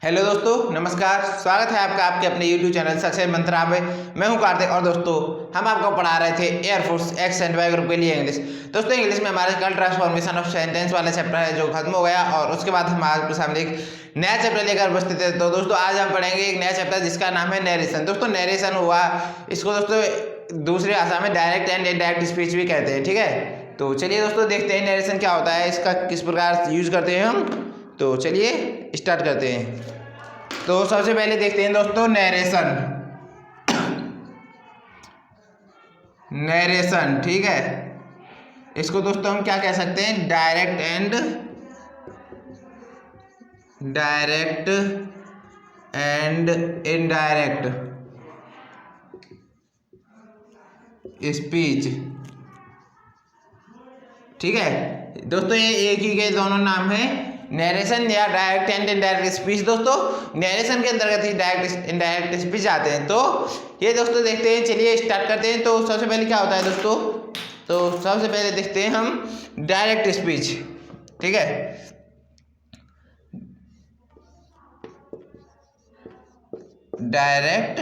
Hello दोस्तों, नमस्कार। स्वागत है आपका आपके अपने YouTube चैनल सक्सेस मंत्रा में। मैं हूं कार्तिक और दोस्तों हम आपको पढ़ा रहे थे air force X and Y group के लिए इंग्लिश। दोस्तों इंग्लिश में हमारे कल ट्रांसफॉर्मेशन ऑफ सेंटेंस वाला चैप्टर है जो खत्म हो गया और उसके बाद हम आपके सामने एक नया चैप्टर लेकर उपस्थित है। तो दोस्तों आज हम पढ़ेंगे एक नया चैप्टर जिसका नाम है नरेशन। दोस्तों नरेशन हुआ, इसको दोस्तों दूसरी भाषा में डायरेक्ट एंड इनडायरेक्ट स्पीच भी कहते हैं। ठीक है, तो चलिए दोस्तों देखते हैं नरेशन क्या होता है, इसका किस प्रकार यूज करते हैं हम। तो चलिए स्टार्ट करते हैं। तो सबसे पहले देखते हैं दोस्तों नरेशन। नरेशन, ठीक है, इसको दोस्तों हम क्या कह सकते हैं, डायरेक्ट एंड इनडायरेक्ट स्पीच। ठीक है दोस्तों, ये एक ही के दोनों नाम है, नरेशन या डायरेक्ट एंड इनडायरेक्ट स्पीच। दोस्तों नरेशन के अंतर्गत ही डायरेक्ट इनडायरेक्ट स्पीच आते हैं। तो ये दोस्तों देखते हैं, चलिए स्टार्ट करते हैं। तो सबसे पहले क्या होता है दोस्तों, तो सबसे पहले देखते हैं हम डायरेक्ट स्पीच। ठीक है, डायरेक्ट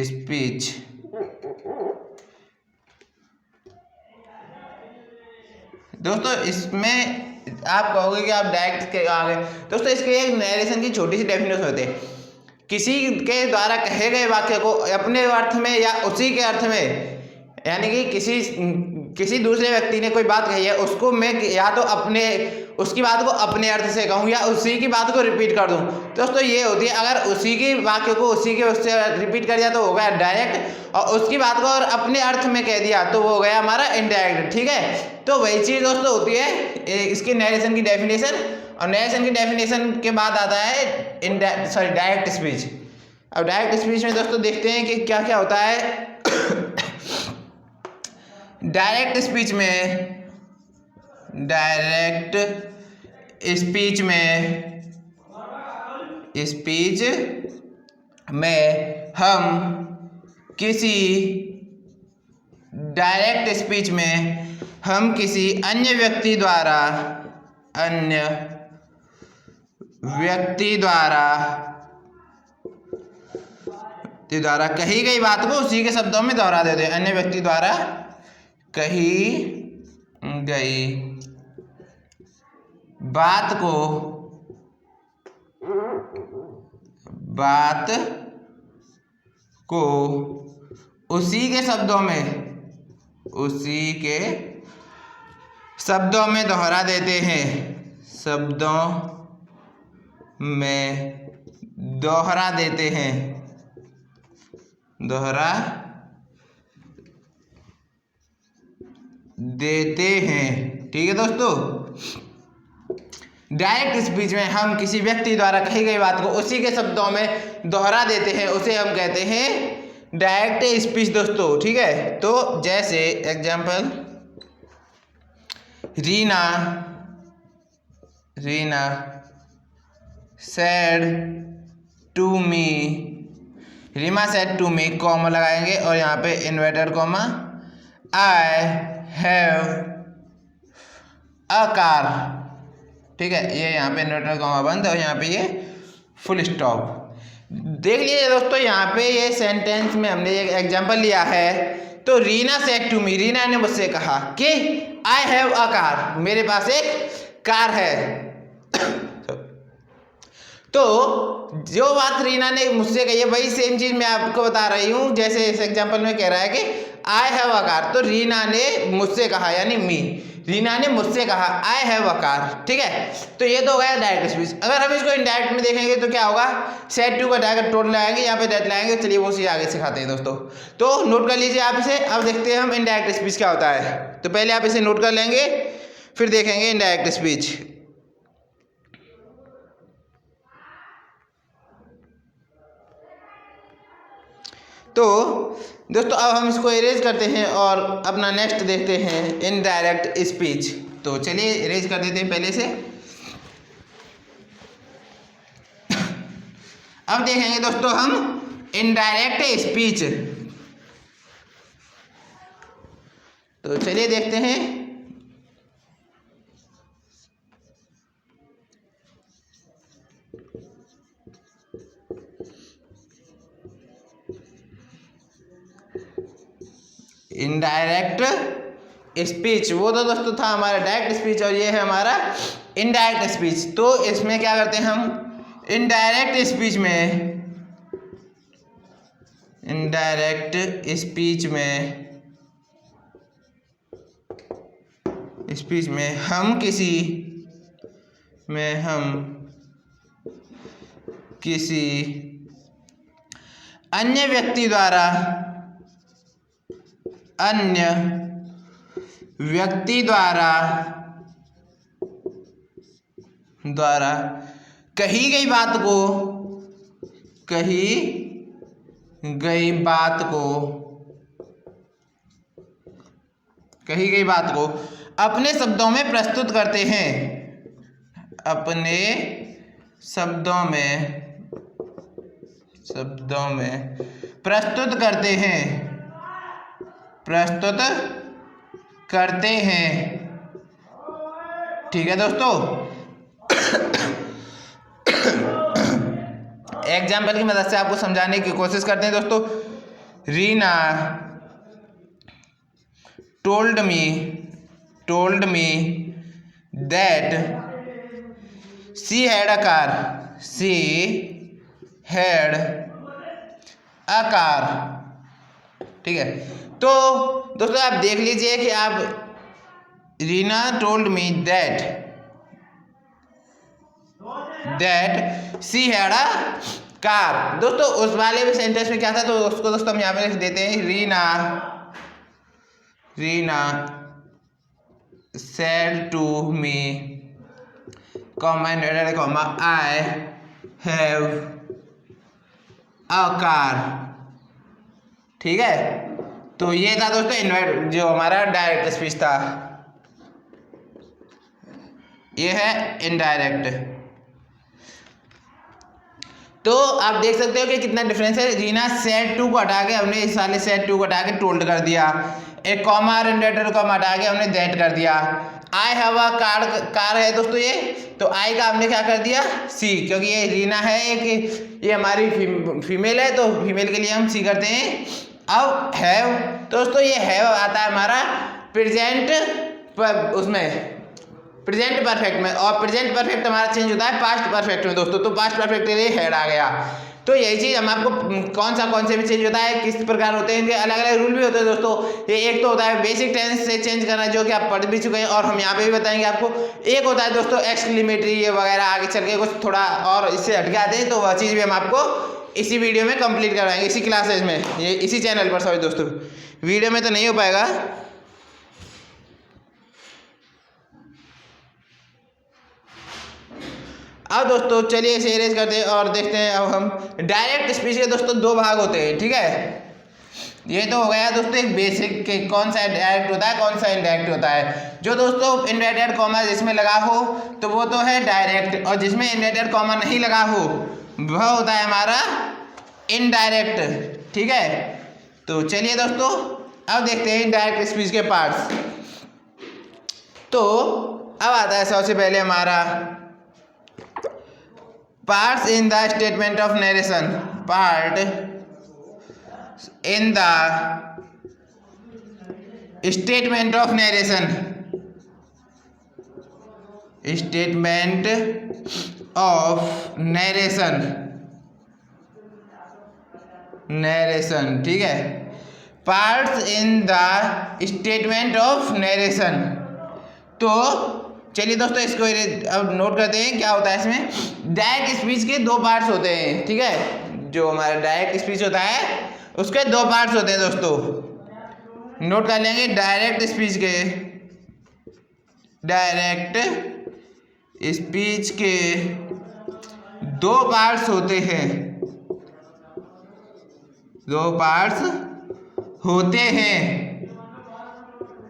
स्पीच। दोस्तों इसमें आप कहोगे कि आप डायरेक्ट के आगे, दोस्तों इसके एक नरेशन की छोटी सी डेफिनेशन होती है, किसी के द्वारा कहे गए वाक्य को अपने अर्थ में या उसी के अर्थ में, यानी कि किसी दूसरे व्यक्ति ने कोई बात कही है उसको मैं या तो अपने उसकी बात को अपने अर्थ से कहूँ या उसी की बात को रिपीट कर दूँ। दोस्तों ये होती है, अगर उसी की वाक्य को उसी के उससे रिपीट कर दिया तो हो गया डायरेक्ट, और उसकी बात को और अपने अर्थ में कह दिया तो वो हो गया हमारा इनडायरेक्ट। ठीक है, तो वही चीज़ दोस्तों होती है इसकी नरेशन की डेफिनेशन, और नरेशन की डेफिनेशन के बाद आता है डायरेक्ट स्पीच। अब डायरेक्ट स्पीच में दोस्तों देखते हैं कि क्या क्या होता है। डायरेक्ट स्पीच में हम किसी अन्य व्यक्ति द्वारा कही गई बात को उसी के शब्दों में दोहरा देते हैं। अन्य व्यक्ति द्वारा कही गई बात को उसी के शब्दों में दोहरा देते हैं। ठीक है दोस्तों, डायरेक्ट स्पीच में हम किसी व्यक्ति द्वारा कही गई बात को उसी के शब्दों में दोहरा देते हैं, उसे हम कहते हैं डायरेक्ट स्पीच दोस्तों। ठीक है, तो जैसे example, Reena said to me, comma लगाएंगे और यहाँ पे inverted comma, I have a car. ठीक है, ये यहाँ पे इन्वर्टेड कॉमा बंद और यहाँ पे ये फुल स्टॉप। देख लीजिए दोस्तों, यहाँ पे ये सेंटेंस में हमने एक एग्जांपल लिया है। तो Reena said to me, Reena ने मुझसे कहा कि आई हैव अ कार, मेरे पास एक कार है। तो जो बात रीना ने मुझसे कही है वही सेम चीज मैं आपको बता रही हूँ। जैसे इस एग्जांपल में कह रहा है कि आई हैव अ कार, तो रीना ने मुझसे कहा, यानी रीना ने मुझसे कहा आई हैव अ कार। ठीक है, तो ये तो हो गया डायरेक्ट स्पीच। अगर हम इसको इनडायरेक्ट में देखेंगे तो क्या होगा, सेड टू का डायरेक्ट टोटल लगाएंगे, यहाँ पे डेट लगाएंगे। चलिए वो चीज़ आगे सिखाते हैं दोस्तों, तो नोट कर लीजिए आप इसे। अब देखते हैं हम इनडायरेक्ट स्पीच क्या होता है। तो पहले आप इसे नोट कर लेंगे, फिर देखेंगे इनडायरेक्ट स्पीच। तो दोस्तों अब हम इसको इरेज करते हैं और अपना नेक्स्ट देखते हैं इनडायरेक्ट स्पीच। तो चलिए इरेज कर देते हैं पहले से। अब देखेंगे दोस्तों हम इनडायरेक्ट स्पीच। तो चलिए देखते हैं। इनडायरेक्ट स्पीच, वो तो दोस्तों था हमारा डायरेक्ट स्पीच और ये है हमारा इनडायरेक्ट स्पीच। तो इसमें क्या करते हैं हम, इनडायरेक्ट स्पीच में हम किसी अन्य व्यक्ति द्वारा कही गई बात को अपने शब्दों में प्रस्तुत करते हैं, प्रस्तुत करते हैं। ठीक है दोस्तों। एग्जाम्पल की मदद से आपको समझाने की कोशिश करते हैं दोस्तों। Reena told me that she had a car, ठीक है। तो दोस्तों आप देख लीजिए कि आप Reena told me that she had a car, दोस्तों उस वाले भी सेंटेंस में क्या था, तो उसको दोस्तों हम यहाँ पे लिख देते हैं, Reena said to me, I have a car। ठीक है। तो ये था दोस्तों जो हमारा डायरेक्ट स्पीच था, ये है इनडायरेक्ट। तो आप देख सकते हो कि कितना डिफरेंस है। रीना सेड टू को हटा के हमने इस वाले सेड टू को हटा के टोल्ड कर दिया, एक कॉमा और इंडेटर को हटा के हमने दैट कर दिया। आई हैव अ कार है दोस्तों ये, तो आई का हमने क्या कर दिया, सी, क्योंकि ये रीना है एक, ये हमारी फीमेल है, तो फीमेल के लिए हम सी करते हैं। अब हैव, दोस्तों ये हैव आता है हमारा प्रेजेंट परफेक्ट में, और प्रेजेंट परफेक्ट हमारा चेंज होता है पास्ट परफेक्ट में दोस्तों। तो पास्ट परफेक्ट के लिए हैड आ गया। तो यही चीज़ हम आपको कौन से भी चेंज होता है, किस प्रकार होते हैं, इनके अलग अलग रूल भी होते हैं दोस्तों। ये एक तो होता है बेसिक टेंस से चेंज करना, जो कि आप पढ़ भी चुके हैं और हम यहाँ पे भी बताएंगे आपको। एक होता है दोस्तों एक्सक्लेमेटरी ये वगैरह, आगे चल के कुछ थोड़ा और इससे हट के आते हैं, तो वह चीज़ भी हम आपको इसी वीडियो में कंप्लीट करवाएंगे, इसी क्लासेज में, ये इसी चैनल पर। सॉरी दोस्तों, वीडियो में तो नहीं हो पाएगा। अब दोस्तों चलिए इसे इरेज करते हैं और देखते हैं। अब हम डायरेक्ट स्पीच के दोस्तों दो भाग होते हैं, ठीक है। ये तो हो गया दोस्तों एक बेसिक के कौन सा डायरेक्ट होता है, कौन सा इनडायरेक्ट होता है। जो दोस्तों इनवर्टेड कॉमा जिसमें लगा हो तो वो तो है डायरेक्ट, और जिसमें इनवर्टेड कॉमा नहीं लगा हो वह होता है हमारा इनडायरेक्ट, ठीक है। तो चलिए दोस्तों अब देखते हैं इनडायरेक्ट स्पीच के पार्ट्स। तो अब आता है सबसे पहले हमारा parts in the statement of narration, part in the statement of narration, statement of narration, ठीक है। Parts in the statement of narration. तो चलिए दोस्तों इसको अब नोट करते हैं क्या होता है इसमें। डायरेक्ट स्पीच के दो पार्ट्स होते हैं, ठीक है। जो हमारा डायरेक्ट स्पीच होता है उसके दो पार्ट्स होते हैं दोस्तों, नोट कर लेंगे। डायरेक्ट स्पीच के दो पार्ट्स होते हैं,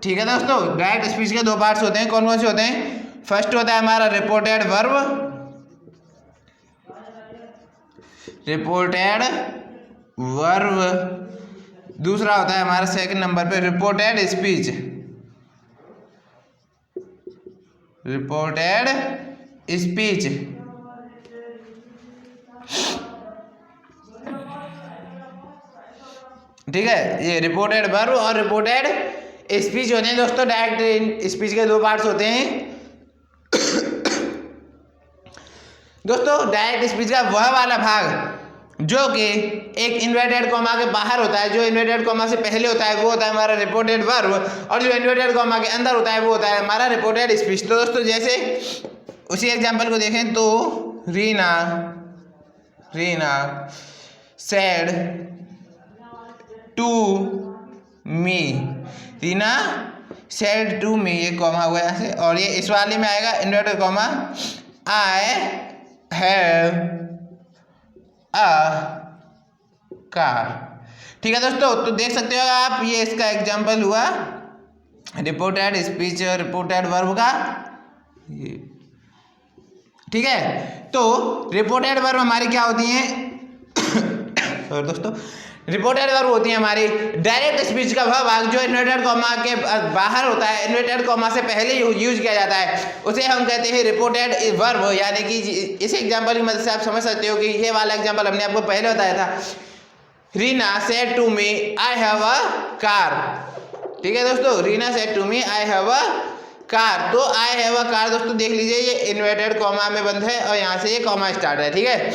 ठीक है दोस्तों। डायरेक्ट स्पीच के दो पार्ट्स होते हैं, कौन कौन से होते हैं। फर्स्ट होता है हमारा रिपोर्टेड वर्ब, दूसरा होता है हमारा सेकंड नंबर पे रिपोर्टेड स्पीच। ठीक है। ये रिपोर्टेड वर्ब और रिपोर्टेड स्पीच होते हैं दोस्तों। डायरेक्ट स्पीच के दो पार्ट्स होते हैं दोस्तों। डायरेक्ट स्पीच का वह वाला भाग जो कि एक इन्वर्टेड कॉमा के बाहर होता है, जो इन्वर्टेड कॉमा से पहले होता है वो होता है हमारा रिपोर्टेड वर्ब, और जो इन्वर्टेड कॉमा के अंदर होता है वो होता है हमारा रिपोर्टेड स्पीच। तो दोस्तों जैसे उसी एग्जांपल को देखें तो Reena said to me, Reena said to me, ये कॉमा हुआ यहाँ से, और ये इस वाले में आएगा inverted comma I have a car. ठीक है दोस्तों, तो देख सकते हो आप, ये इसका एग्जांपल हुआ रिपोर्टेड स्पीच और रिपोर्टेड वर्ब का। ये ठीक है। तो रिपोर्टेड वर्ब हमारी क्या होती हैं सॉरी दोस्तों, रिपोर्टेड वर्ब होती है हमारी डायरेक्ट स्पीच का वह भाग जो इन्वर्टेड कॉमा के बाहर होता है, इन्वर्टेड कॉमा से पहले यूज किया जाता है, उसे हम कहते हैं रिपोर्टेड वर्ब। यानी कि इस एग्जांपल की मदद से आप समझ सकते हो कि ये वाला एग्जांपल हमने आपको पहले बताया था, Reena said to me I have a car. ठीक है दोस्तों, Reena said to me I have a car. तो आई हैव अ कार दोस्तों देख लीजिए, ये इन्वर्टेड कॉमा में बंद है और यहाँ से ये कॉमा स्टार्ट है। ठीक है,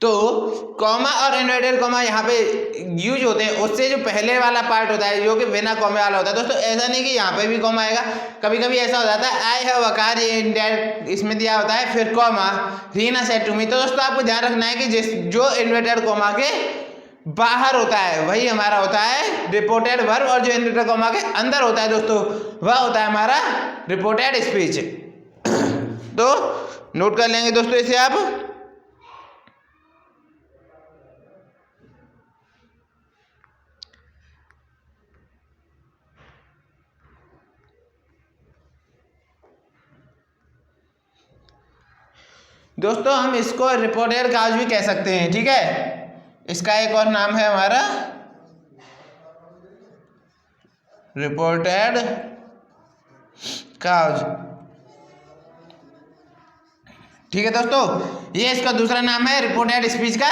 तो कॉमा और इन्वर्टेड कॉमा यहाँ पे यूज होते हैं, उससे जो पहले वाला पार्ट होता है जो कि बिना कॉमे वाला होता है दोस्तों। ऐसा नहीं कि यहाँ पे भी कॉमा आएगा, कभी कभी ऐसा हो जाता है आई हैव अ कार, ये इनडायरेक्ट इसमें दिया होता है, फिर comma Reena said to me. तो दोस्तों आपको ध्यान रखना है कि जो इन्वर्टेड कॉमा के बाहर होता है वही हमारा होता है रिपोर्टेड वर्ब, और जो इन्वर्टेड कॉमा के अंदर होता है दोस्तों वह होता है हमारा रिपोर्टेड स्पीच। तो नोट कर लेंगे दोस्तों इसे आप। दोस्तों हम इसको रिपोर्टेड काउज भी कह सकते हैं। ठीक है, इसका एक और नाम है हमारा रिपोर्टेड काउज। ठीक है दोस्तों, ये इसका दूसरा नाम है रिपोर्टेड स्पीच का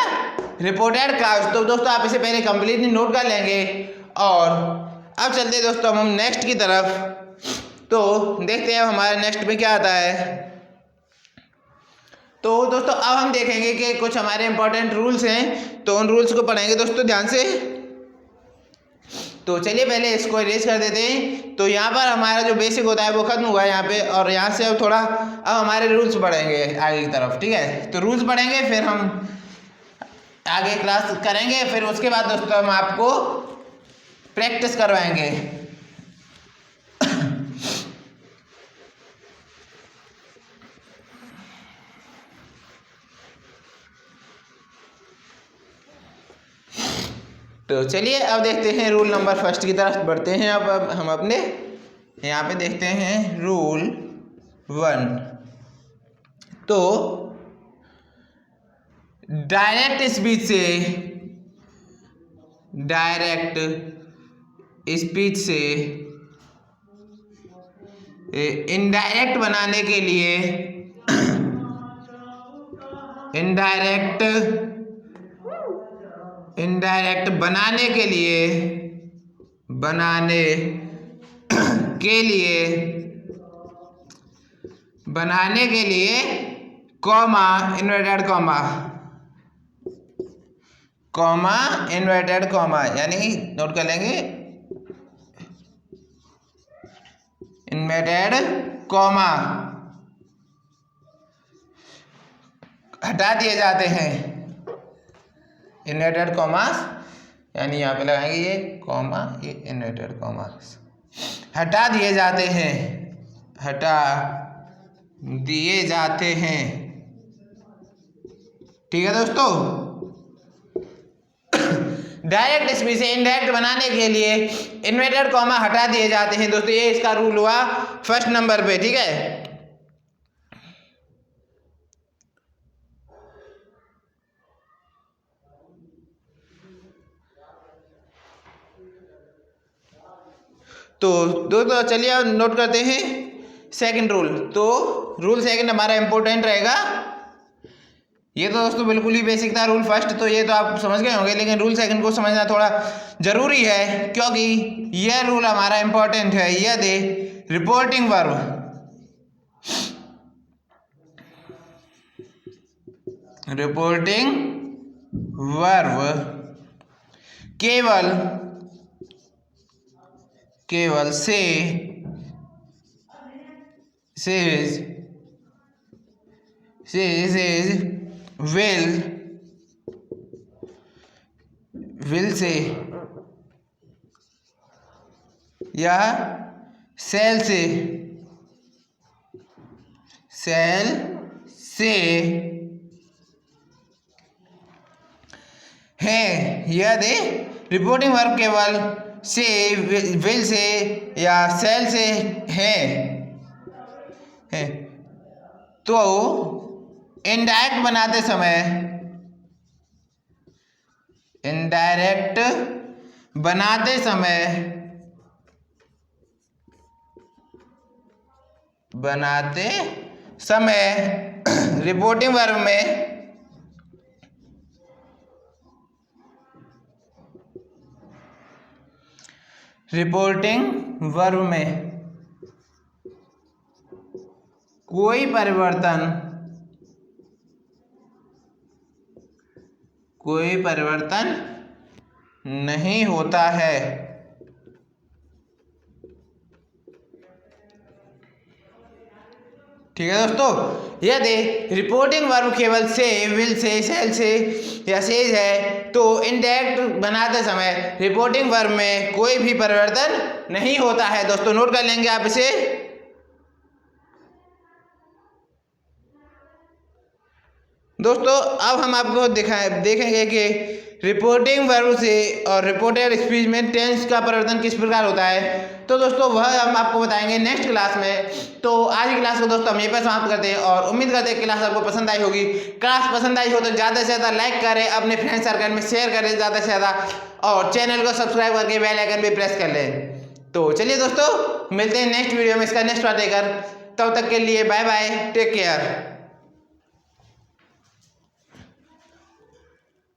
रिपोर्टेड काउज। तो दोस्तों आप इसे पहले कंप्लीटली नोट कर लेंगे, और अब चलते हैं दोस्तों हम नेक्स्ट की तरफ। तो देखते हैं हमारे नेक्स्ट में क्या आता है। तो दोस्तों अब हम देखेंगे कि कुछ हमारे इंपॉर्टेंट रूल्स हैं, तो उन रूल्स को पढ़ेंगे दोस्तों ध्यान से। तो चलिए पहले इसको इरेज कर देते हैं। तो यहाँ पर हमारा जो बेसिक होता है वो खत्म हुआ है यहाँ पे, और यहाँ से अब थोड़ा अब हमारे रूल्स पढ़ेंगे आगे की तरफ। ठीक है, तो रूल्स पढ़ेंगे फिर हम आगे क्लास करेंगे, फिर उसके बाद दोस्तों हम आपको प्रैक्टिस करवाएंगे। तो चलिए अब देखते हैं रूल नंबर फर्स्ट की तरफ बढ़ते हैं। अब हम अपने यहाँ पे देखते हैं रूल 1। तो डायरेक्ट स्पीच से इनडायरेक्ट बनाने के लिए इनडायरेक्ट बनाने के लिए कॉमा इन्वर्टेड कॉमा यानी नोट कर लेंगे इन्वर्टेड कॉमा हटा दिए जाते हैं। इन्वर्टेड कॉमास यानी यहाँ पे लगाएंगे ये कॉमा, ये इन्वर्टेड कॉमास हटा दिए जाते हैं। ठीक है दोस्तों, डायरेक्ट स्पीच से इनडायरेक्ट बनाने के लिए इन्वर्टेड कॉमा हटा दिए जाते हैं दोस्तों। ये इसका रूल हुआ फर्स्ट नंबर पे। ठीक है, तो दोस्तों चलिए अब नोट करते हैं सेकंड रूल। तो रूल सेकंड हमारा इंपॉर्टेंट रहेगा, ये तो दोस्तों बिल्कुल ही बेसिक था रूल फर्स्ट, तो ये तो आप समझ गए होंगे, लेकिन रूल सेकंड को समझना थोड़ा जरूरी है, क्योंकि यह रूल हमारा इंपॉर्टेंट है। यदि रिपोर्टिंग वर्ब केवल से, will से या shall से है। यदि रिपोर्टिंग वर्ब केवल से, विल से या shall से है तो इनडायरेक्ट बनाते समय रिपोर्टिंग वर्ब में कोई परिवर्तन नहीं होता है। ठीक है दोस्तों, यदि रिपोर्टिंग वर्ब केवल से, विल से, शैल से या सेज है तो इनडायरेक्ट बनाते समय रिपोर्टिंग वर्ब में कोई भी परिवर्तन नहीं होता है। दोस्तों नोट कर लेंगे आप इसे। दोस्तों अब हम आपको देखेंगे कि रिपोर्टिंग वर्ब से और रिपोर्टेड स्पीच में टेंस का परिवर्तन किस प्रकार होता है। तो दोस्तों वह हम आपको बताएंगे नेक्स्ट क्लास में। तो आज की क्लास को दोस्तों हम यहीं पर समाप्त करते हैं और उम्मीद करते हैं क्लास आपको पसंद आई होगी। क्लास पसंद आई हो तो ज़्यादा से ज़्यादा लाइक करें, अपने फ्रेंड सर्कल में शेयर करें ज़्यादा से ज़्यादा, और चैनल को सब्सक्राइब करके बेल आइकन भी प्रेस कर लें। तो चलिए दोस्तों मिलते हैं नेक्स्ट वीडियो में इसका नेक्स्ट पार्ट लेकर। तब तक के लिए बाय बाय, टेक केयर।